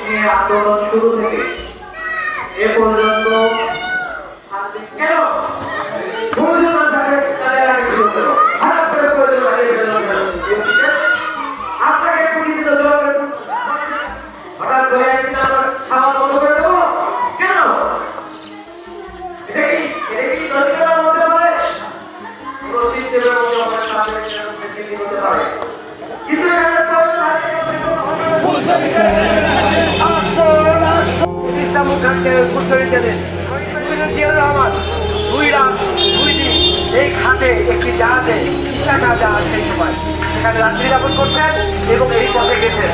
নিয়ে আন্দোলন শুরু থেকে এ পর্যন্ত কেন আপনাকে হঠাৎ করে একদিন আমার খাওয়া বন্ধ করে দেবো কেন? দরিদ্রতার মধ্যে পড়ে কোনো সিস্টেমের মধ্যে আমাদের সামনে হতে পারে, কিন্তু এই খাতে একটি জাহাজে জাহাজ সেই সময় সেখানে রাত্রি যাপন করছেন এবং এই পথে গেছেন।